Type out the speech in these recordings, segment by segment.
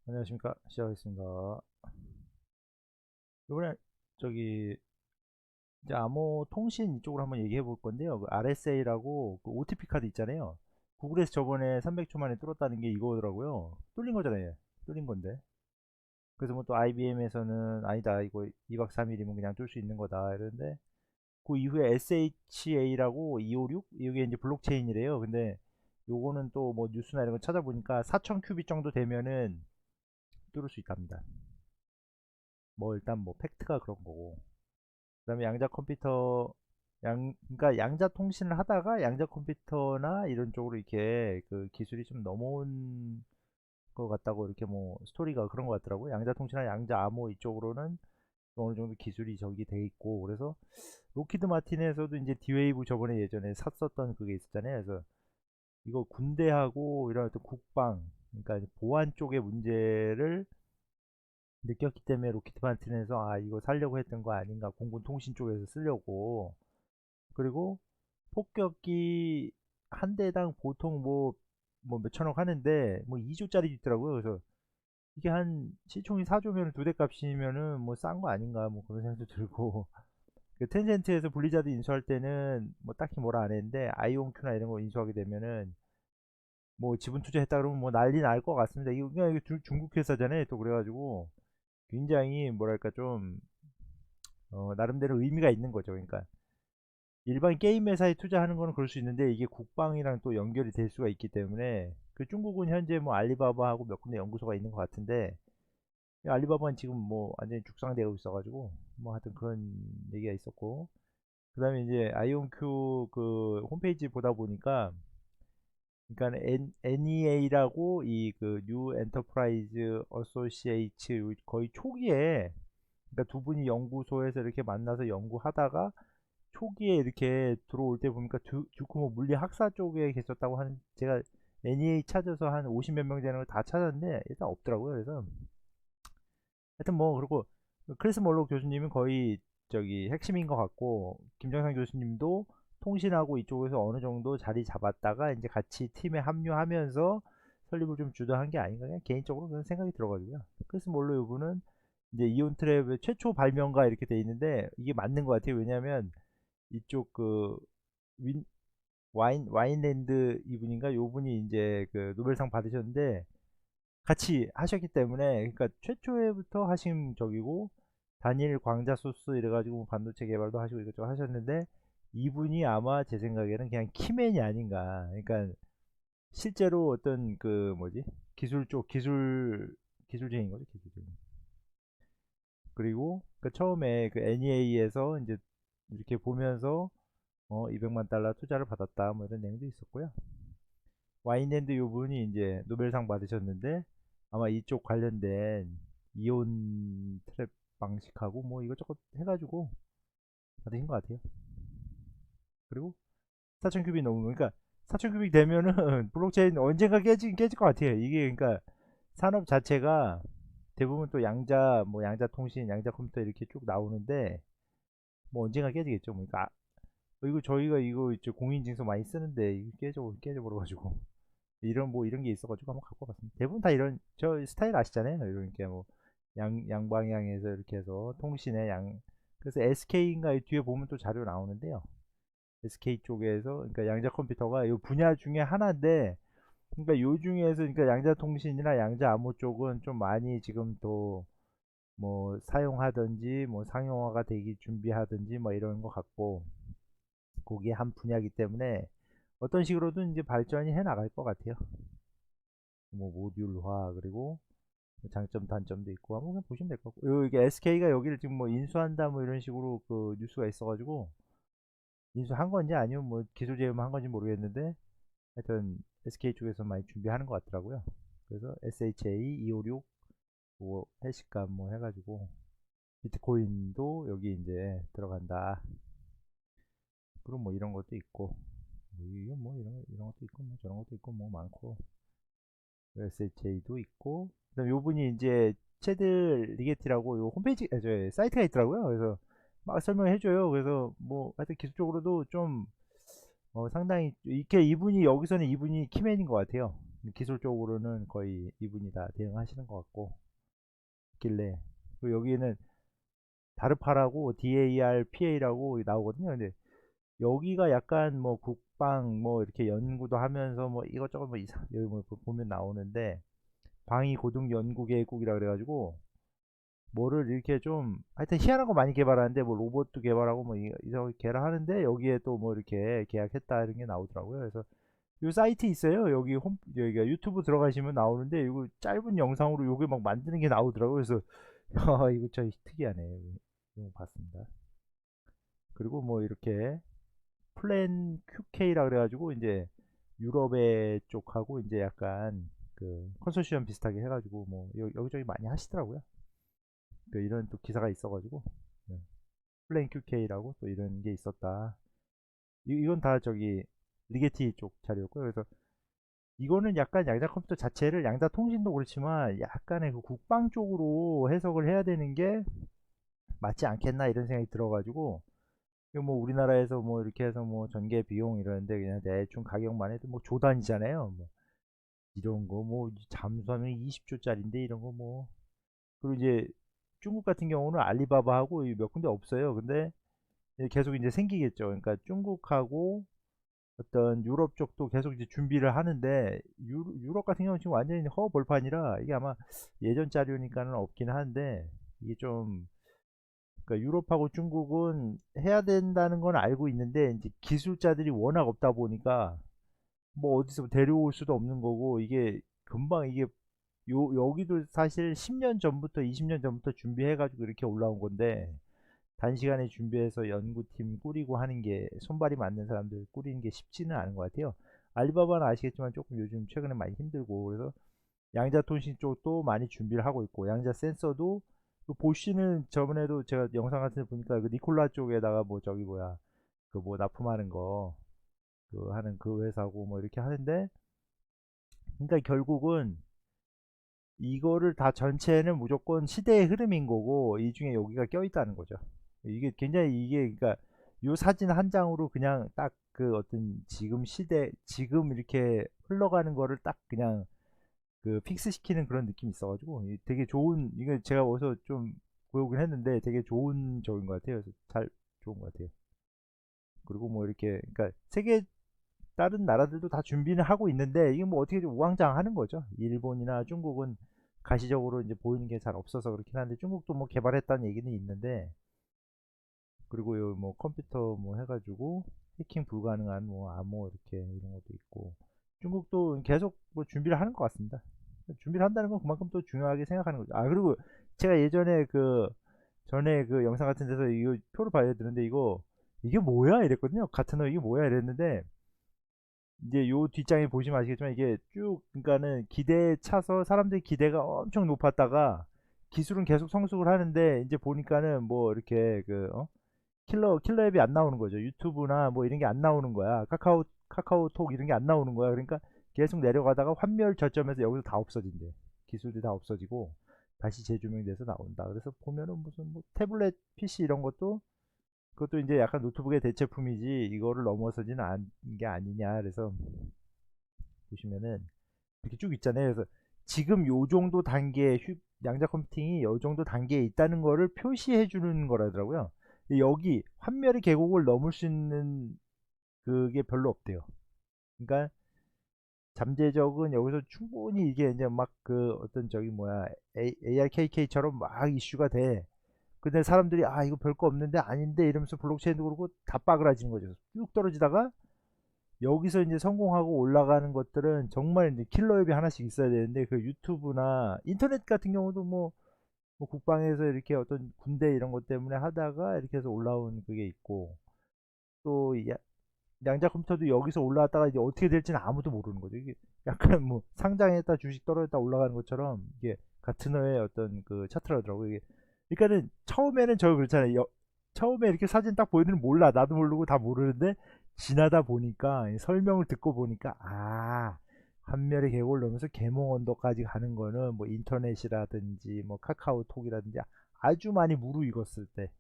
안녕하십니까. 시작하겠습니다. 이번에 저기 이제 암호 통신 이쪽으로 한번 얘기해 볼 건데요. 그 RSA라고 그 OTP 카드 있잖아요. 구글에서 저번에 300초 만에 뚫었다는 게 이거더라고요. 뚫린 거잖아요. 뚫린 건데. 그래서 뭐 또 IBM에서는 아니다. 이거 2박 3일이면 그냥 뚫을 수 있는 거다. 이러는데 그 이후에 SHA라고 256 이게 이제 블록체인이래요. 근데 요거는 또 뭐 뉴스나 이런 거 찾아보니까 4,000 큐빗 정도 되면은 뚫을 수 있답니다. 뭐 일단 뭐 팩트가 그런 거고. 그다음에 양자 컴퓨터 그러니까 양자 통신을 하다가 양자 컴퓨터나 이런 쪽으로 이렇게 그 기술이 좀 넘어온 것 같다고 이렇게 뭐 스토리가 그런 것 같더라고요. 양자 통신이나 양자 암호 이쪽으로는 어느 정도 기술이 저기 돼 있고 그래서 로키드 마틴에서도 이제 디웨이브 저번에 예전에 샀었던 그게 있었잖아요. 그래서 이거 군대하고 이런 어떤 국방 그러니까 보안 쪽의 문제를 느꼈기 때문에 로키드 마틴에서 아 이거 살려고 했던 거 아닌가 공군 통신 쪽에서 쓰려고 그리고 폭격기 한 대당 보통 뭐 몇천억 하는데 뭐 2조짜리 있더라고요. 그래서 이게 한 시총이 4조면 두 대 값이면은 뭐 싼 거 아닌가 뭐 그런 생각도 들고 그 텐센트에서 블리자드 인수할 때는 뭐 딱히 뭐라 안 했는데 아이온큐나 이런 거 인수하게 되면은 뭐 지분 투자했다 그러면 뭐 난리 날 것 같습니다. 이거 그냥 이게 중국 회사잖아요. 또 그래가지고 굉장히 뭐랄까 좀 나름대로 의미가 있는 거죠. 그러니까 일반 게임 회사에 투자하는 거는 그럴 수 있는데 이게 국방이랑 또 연결이 될 수가 있기 때문에 그 중국은 현재 뭐 알리바바하고 몇 군데 연구소가 있는 것 같은데 이 알리바바는 지금 뭐 완전히 죽상되고 있어가지고 뭐 하여튼 그런 얘기가 있었고 그 다음에 이제 아이온큐 그 홈페이지 보다 보니까 그러니까 NEA라고 이 그 뉴 엔터프라이즈 어소시에이츠 거의 초기에 그러니까 두 분이 연구소에서 이렇게 만나서 연구하다가 초기에 이렇게 들어올 때 보니까 듀크 뭐 물리 학사 쪽에 계셨다고 하는 제가 NEA 찾아서 한 50 몇 명 되는 걸 다 찾았는데 일단 없더라고요. 그래서 하여튼 뭐 그리고 크리스 몰록 교수님은 거의 저기 핵심인 것 같고 김정상 교수님도 통신하고 이쪽에서 어느 정도 자리 잡았다가 이제 같이 팀에 합류하면서 설립을 좀 주도한 게 아닌가 그냥 개인적으로 그런 생각이 들어가지고요. 크리스 몰록 이분은 이제 이온 트랩의 최초 발명가 이렇게 돼 있는데 이게 맞는 것 같아요. 왜냐하면 이쪽 그 윈, 와인랜드 이분인가 요분이 이제 그 노벨상 받으셨는데 같이 하셨기 때문에 그러니까 최초에부터 하신 적이고 단일 광자 소스 이래가지고 반도체 개발도 하시고 이것저것 하셨는데 이분이 아마 제 생각에는 그냥 키맨이 아닌가 그러니까 실제로 어떤 그 뭐지 기술 쪽 기술쟁인 거죠 기술쟁이 그리고 그 처음에 그 NEA에서 이제 이렇게 보면서 200만 달러 투자를 받았다 뭐 이런 내용도 있었고요. 와인랜드 요 분이 이제 노벨상 받으셨는데 아마 이쪽 관련된 이온 트랩 방식하고 뭐 이것저것 해가지고 받으신 것 같아요. 그리고 4,000 큐빅 넘으면 그러니까 4,000 큐빅 되면은 블록체인 언젠가 깨질 것 같아요. 이게 그러니까 산업 자체가 대부분 또 양자 뭐 양자 통신, 양자 컴퓨터 이렇게 쭉 나오는데 뭐 언젠가 깨지겠죠. 뭐 그러니까 이거 저희가 이거 이제 공인증서 많이 쓰는데 이거 깨져버려가지고 이런 뭐 이런 게 있어가지고 한번 갖고 봤습니다. 대부분 다 이런 저 스타일 아시잖아요. 이렇게 뭐 양방향에서 이렇게 해서 통신의 양 그래서 SK인가 뒤에 보면 또 자료 나오는데요. SK 쪽에서 그러니까 양자 컴퓨터가 이 분야 중에 하나인데 그러니까 요 중에서 그러니까 양자 통신이나 양자 암호 쪽은 좀 많이 지금 또 뭐 사용하든지 뭐 상용화가 되기 준비하든지 뭐 이런 것 같고 그게 한 분야이기 때문에 어떤 식으로든 이제 발전이 해 나갈 것 같아요. 뭐 모듈화 그리고 뭐 장점 단점도 있고 한번 그냥 보시면 될 것 같고 요 이게 SK가 여기를 지금 뭐 인수한다 뭐 이런 식으로 그 뉴스가 있어가지고 인수한 건지 아니면 뭐 기술 제휴만 한 건지 모르겠는데 하여튼 SK 쪽에서 많이 준비하는 것 같더라고요. 그래서 SHA 256 뭐 해시값 뭐 해가지고 비트코인도 여기 이제 들어간다. 그리고 뭐 이런 것도 있고 뭐 이게 뭐 이런 것도 있고 뭐 저런 것도 있고 뭐 많고 SHA도 있고 그다음 요 분이 이제 체들 리게티라고 요 홈페이지 저 사이트가 있더라고요. 그래서 막 설명해 줘요. 그래서 뭐 하여튼 기술적으로도 좀 상당히 이분이 여기서는 이분이 키맨인 것 같아요. 기술적으로는 거의 이분이 다 대응하시는 것 같고 있길래. 그리고 여기는 다르파라고 DARPA라고 나오거든요. 근데 여기가 약간 뭐 국방 뭐 이렇게 연구도 하면서 뭐 이것저것 뭐 이상 여기 뭐 보면 나오는데 방위 고등 연구계획국이라 그래가지고 뭐를 이렇게 좀 하여튼 희한한 거 많이 개발하는데 뭐 로봇도 개발하고 뭐 이런 개발하는데 여기에 또 뭐 이렇게 계약했다 이런 게 나오더라고요. 그래서 요 사이트 있어요. 여기 여기가 유튜브 들어가시면 나오는데 이거 짧은 영상으로 요게 막 만드는 게 나오더라고요. 그래서 이거 참 특이하네. 이거 봤습니다. 그리고 뭐 이렇게 플랜 QK라 그래가지고 이제 유럽의 쪽하고 이제 약간 그 컨소시엄 비슷하게 해가지고 뭐 여기저기 많이 하시더라고요. 그 이런 또 기사가 있어가지고 네. 플랜 QK라고 또 이런 게 있었다. 이건 다 저기 리게티 쪽 자료였고요. 그래서 이거는 약간 양자 컴퓨터 자체를 양자 통신도 그렇지만 약간의 그 국방 쪽으로 해석을 해야 되는 게 맞지 않겠나 이런 생각이 들어가지고 이거 뭐 우리나라에서 뭐 이렇게 해서 뭐 전개 비용 이러는데 그냥 대충 가격만 해도 뭐 조단위잖아요. 뭐 이런 거 뭐 잠수하면 20조짜리인데 이런 거 뭐 그리고 이제 중국 같은 경우는 알리바바하고 몇 군데 없어요. 근데 계속 이제 생기겠죠. 그러니까 중국하고 어떤 유럽 쪽도 계속 이제 준비를 하는데 유럽 같은 경우는 지금 완전히 허벌판이라 이게 아마 예전 자료니까는 없긴 한데 이게 좀 그러니까 유럽하고 중국은 해야 된다는 건 알고 있는데 이제 기술자들이 워낙 없다 보니까 뭐 어디서 데려올 수도 없는 거고 이게 금방 이게 여기도 사실 10년 전부터 20년 전부터 준비해 가지고 이렇게 올라온 건데 단시간에 준비해서 연구팀 꾸리고 하는 게 손발이 맞는 사람들 꾸리는 게 쉽지는 않은 것 같아요. 알리바바는 아시겠지만 조금 요즘 최근에 많이 힘들고 그래서 양자통신 쪽도 많이 준비를 하고 있고 양자 센서도 그 보쉬는 저번에도 제가 영상 같은 데 보니까 그 니콜라 쪽에다가 뭐 저기 뭐야 그 뭐 납품하는 거 그 하는 그 회사고 뭐 이렇게 하는데 그러니까 결국은 이거를 다 전체는 무조건 시대의 흐름인 거고 이 중에 여기가 껴있다는 거죠. 이게 굉장히 이게 그러니까 요 사진 한 장으로 그냥 딱 그 어떤 지금 시대 지금 이렇게 흘러가는 거를 딱 그냥 그 픽스 시키는 그런 느낌이 있어가지고 되게 좋은 이거 제가 어디서 좀 보여오긴 했는데 되게 좋은 적인 것 같아요. 그래서 잘 좋은 것 같아요. 그리고 뭐 이렇게 그러니까 세계 다른 나라들도 다 준비는 하고 있는데 이게 뭐 어떻게 좀 우왕좌왕하는 거죠. 일본이나 중국은 가시적으로 이제 보이는 게 잘 없어서 그렇긴 한데 중국도 뭐 개발했다는 얘기는 있는데 그리고 요 뭐 컴퓨터 뭐 해가지고 해킹 불가능한 뭐 암호 이렇게 이런 것도 있고 중국도 계속 뭐 준비를 하는 것 같습니다. 준비를 한다는 건 그만큼 또 중요하게 생각하는 거죠. 아 그리고 제가 예전에 그 전에 그 영상 같은 데서 이거 표를 봐야 되는데 이게 뭐야 이랬거든요. 같은 거 이게 뭐야 이랬는데 이제 요 뒷장에 보시면 아시겠지만 이게 쭉 그러니까는 기대에 차서 사람들의 기대가 엄청 높았다가 기술은 계속 성숙을 하는데 이제 보니까는 뭐 이렇게 그 킬러 앱이 안 나오는 거죠. 유튜브나 뭐 이런 게 안 나오는 거야. 카카오톡 이런 게 안 나오는 거야. 그러니까 계속 내려가다가 환멸 저점에서 여기서 다 없어진대. 기술이 다 없어지고 다시 재조명돼서 나온다. 그래서 보면은 무슨 뭐 태블릿 PC 이런 것도 그것도 이제 약간 노트북의 대체품이지 이거를 넘어서지는 않은 게 아니냐. 그래서 보시면은 이렇게 쭉 있잖아요. 그래서 지금 요 정도 단계 양자 컴퓨팅이 요 정도 단계에 있다는 거를 표시해 주는 거라더라고요. 여기 환멸의 계곡을 넘을 수 있는 그게 별로 없대요. 그러니까 잠재적은 여기서 충분히 이게 이제 막 그 어떤 저기 뭐야 ARKK처럼 막 이슈가 돼. 근데 사람들이 아 이거 별거 없는데 아닌데 이러면서 블록체인도 그렇고 다 빠그라지는 거죠. 쭉 떨어지다가 여기서 이제 성공하고 올라가는 것들은 정말 이제 킬러 앱이 하나씩 있어야 되는데 그 유튜브나 인터넷 같은 경우도 뭐 국방에서 이렇게 어떤 군대 이런 것 때문에 하다가 이렇게 해서 올라온 그게 있고 또 양자 컴퓨터도 여기서 올라왔다가 이제 어떻게 될지는 아무도 모르는 거죠. 이게 약간 뭐 상장했다 주식 떨어졌다 올라가는 것처럼 이게 같은 어의 어떤 그 차트라더라고요. 이게 그러니까는 처음에는 저 그렇잖아요. 처음에 이렇게 사진 딱 보여드리면 몰라. 나도 모르고 다 모르는데 지나다 보니까 설명을 듣고 보니까 아 한멸의 계곡을 넘어서 계몽 언덕까지 가는 거는 뭐 인터넷이라든지 뭐 카카오톡이라든지 아주 많이 무르익었을 때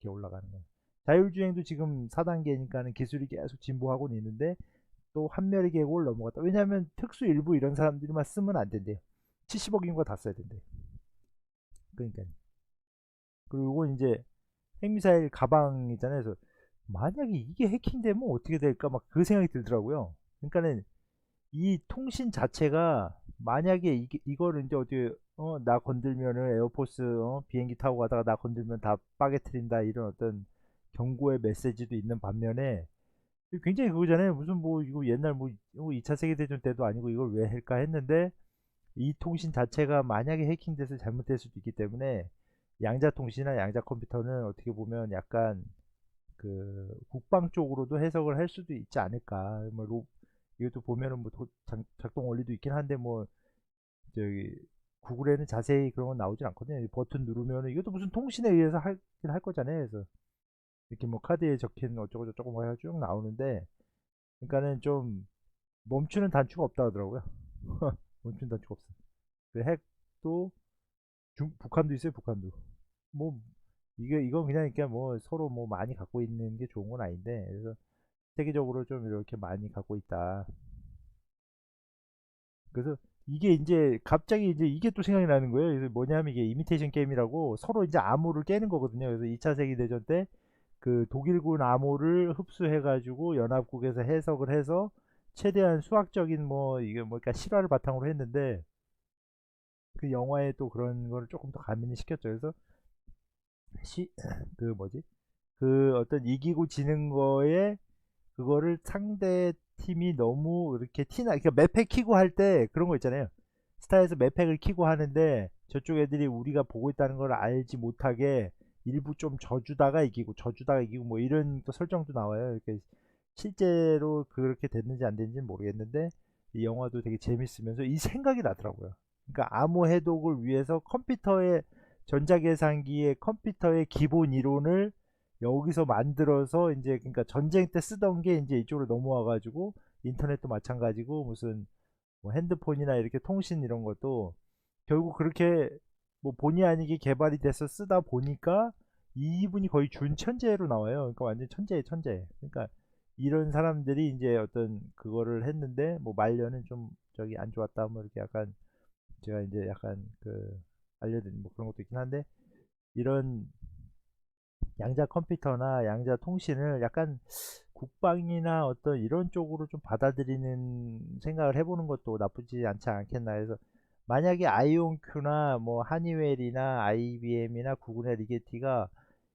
이렇게 올라가는 거예요. 자율주행도 지금 4단계니까는 기술이 계속 진보하고 있는데 또 환멸의 계곡을 넘어갔다. 왜냐하면 특수 일부 이런 사람들만 쓰면 안 된대요. 70억 인구가 다 써야 된대. 그러니까. 그리고 이건 이제 핵미사일 가방이잖아요. 그래서 만약에 이게 해킹되면 어떻게 될까 막 그 생각이 들더라고요. 그러니까는 이 통신 자체가 만약에 이거를 이제 어디 나 건들면은 에어포스 비행기 타고 가다가 나 건들면 다 빠개트린다 이런 어떤 경고의 메시지도 있는 반면에 굉장히 그거잖아요. 무슨 뭐 이거 옛날 뭐 2차 세계대전 때도 아니고 이걸 왜 할까 했는데 이 통신 자체가 만약에 해킹돼서 잘못될 수도 있기 때문에 양자 통신이나 양자 컴퓨터는 어떻게 보면 약간 그 국방 쪽으로도 해석을 할 수도 있지 않을까. 뭐 이것도 보면은 뭐 작동 원리도 있긴 한데 뭐 저기 구글에는 자세히 그런 건 나오진 않거든요. 버튼 누르면은 이것도 무슨 통신에 의해서 할 거잖아요. 그래서 이렇게 뭐 카드에 적힌 어쩌고 저쩌고 뭐 해서 쭉 나오는데 그러니까는 좀 멈추는 단추가 없다 하더라고요. 멈추는 단추가 없어. 그 핵도 북한도 있어요. 북한도. 뭐 이건 그냥 이렇게 뭐 서로 뭐 많이 갖고 있는 게 좋은 건 아닌데 그래서 세계적으로 좀 이렇게 많이 갖고 있다. 그래서 이게 이제 갑자기 이제 이게 또 생각이 나는 거예요. 그래서 뭐냐면 이게 이미테이션 게임이라고 서로 이제 암호를 깨는 거거든요. 그래서 2차 세계대전 때 그 독일군 암호를 흡수해가지고 연합국에서 해석을 해서 최대한 수학적인 뭐 이게 뭐 그러니까 실화를 바탕으로 했는데 그 영화에 또 그런 거를 조금 더 가미를 시켰죠. 그래서 시, 그 뭐지? 그 어떤 이기고 지는 거에 그거를 상대 팀이 너무 이렇게 그러니까 맵팩 키고 할 때 그런 거 있잖아요. 스타에서 맵팩을 키고 하는데 저쪽 애들이 우리가 보고 있다는 걸 알지 못하게 일부 좀 져주다가 이기고 뭐 이런 또 설정도 나와요. 이렇게 실제로 그렇게 됐는지 안 됐는지는 모르겠는데 이 영화도 되게 재밌으면서 이 생각이 나더라고요. 그러니까 암호 해독을 위해서 전자계산기의 컴퓨터의 기본 이론을 여기서 만들어서 이제 그러니까 전쟁 때 쓰던 게 이제 이쪽으로 넘어와 가지고 인터넷도 마찬가지고 무슨 뭐 핸드폰이나 이렇게 통신 이런 것도 결국 그렇게 뭐 본의 아니게 개발이 돼서 쓰다 보니까 이분이 거의 준천재로 나와요. 그러니까 완전 천재예요, 천재. 그러니까 이런 사람들이 이제 어떤 그거를 했는데 뭐 말년은 좀 저기 안 좋았다 뭐 이렇게 약간 제가 이제 약간 그 알려드린 뭐 그런 것도 있긴 한데 이런 양자 컴퓨터나 양자 통신을 약간 국방이나 어떤 이런 쪽으로 좀 받아들이는 생각을 해보는 것도 나쁘지 않지 않겠나 해서 만약에 아이온큐나 뭐 하니웰이나 IBM이나 구글의 리게티가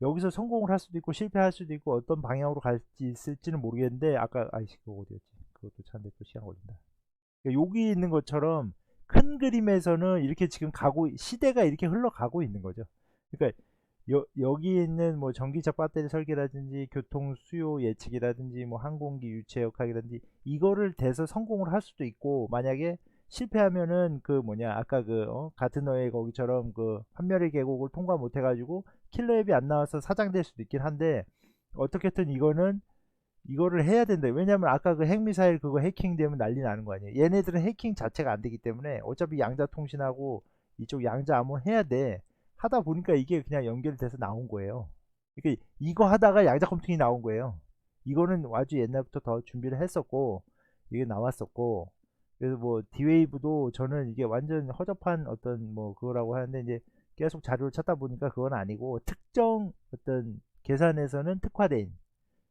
여기서 성공을 할 수도 있고 실패할 수도 있고 어떤 방향으로 갈지 있을지는 모르겠는데 아까 아이씨 그거 어디였지 그것도 찾는데 또 시간 걸린다. 그러니까 여기 있는 것처럼 큰 그림에서는 이렇게 지금 시대가 이렇게 흘러가고 있는 거죠. 그러니까 여기 있는 뭐 전기차 배터리 설계라든지 교통 수요 예측이라든지 뭐 항공기 유체 역학이라든지 이거를 대서 성공을 할 수도 있고 만약에 실패하면은 그 뭐냐 아까 그 가트너의 거기처럼 그 환멸의 계곡을 통과 못 해가지고 킬러 앱이 안 나와서 사장될 수도 있긴 한데 어떻게든 이거를 해야 된다. 왜냐면 아까 그 핵미사일 그거 해킹되면 난리 나는 거 아니에요. 얘네들은 해킹 자체가 안 되기 때문에 어차피 양자 통신하고 이쪽 양자 암호를 해야 돼. 하다 보니까 이게 그냥 연결돼서 나온 거예요. 그러니까 이거 하다가 양자 컴퓨팅이 나온 거예요. 이거는 아주 옛날부터 더 준비를 했었고 이게 나왔었고 그래서 뭐 디웨이브도 저는 이게 완전 허접한 어떤 뭐 그거라고 하는데 이제 계속 자료를 찾다 보니까 그건 아니고 특정 어떤 계산에서는 특화된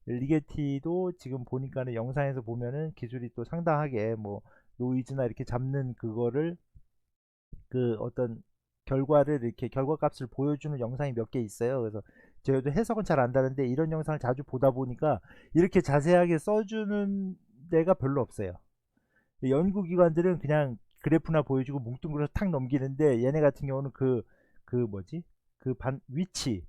리게티도 지금 보니까는 영상에서 보면은 기술이 또 상당하게 뭐 노이즈나 이렇게 잡는 그거를 그 어떤 결과를 이렇게 결과값을 보여주는 영상이 몇 개 있어요. 그래서 저희도 해석은 잘 안다는데 이런 영상을 자주 보다 보니까 이렇게 자세하게 써주는 데가 별로 없어요. 연구기관들은 그냥 그래프나 보여주고 뭉뚱그려서 탁 넘기는데 얘네 같은 경우는 그 뭐지 그 위치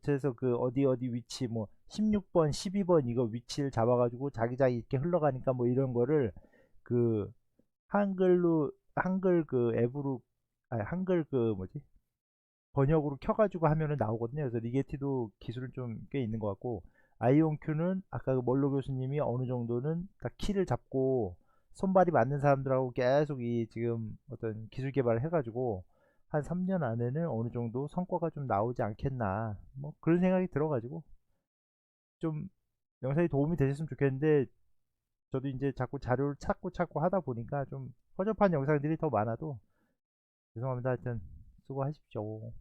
그래서 그 어디 위치 뭐 16번 12번 이거 위치를 잡아가지고 자기자기 이렇게 흘러가니까 뭐 이런 거를 그 한글 그 앱으로 아니 한글 그 뭐지 번역으로 켜가지고 하면은 나오거든요. 그래서 리게티도 기술은 좀 꽤 있는 것 같고 아이온큐는 아까 그 멀로 교수님이 어느 정도는 다 키를 잡고 손발이 맞는 사람들하고 계속 이 지금 어떤 기술 개발을 해가지고 한 3년 안에는 어느 정도 성과가 좀 나오지 않겠나 뭐 그런 생각이 들어가지고 좀 영상이 도움이 되셨으면 좋겠는데 저도 이제 자꾸 자료를 찾고 하다 보니까 좀 허접한 영상들이 더 많아도 죄송합니다. 하여튼 수고하십시오.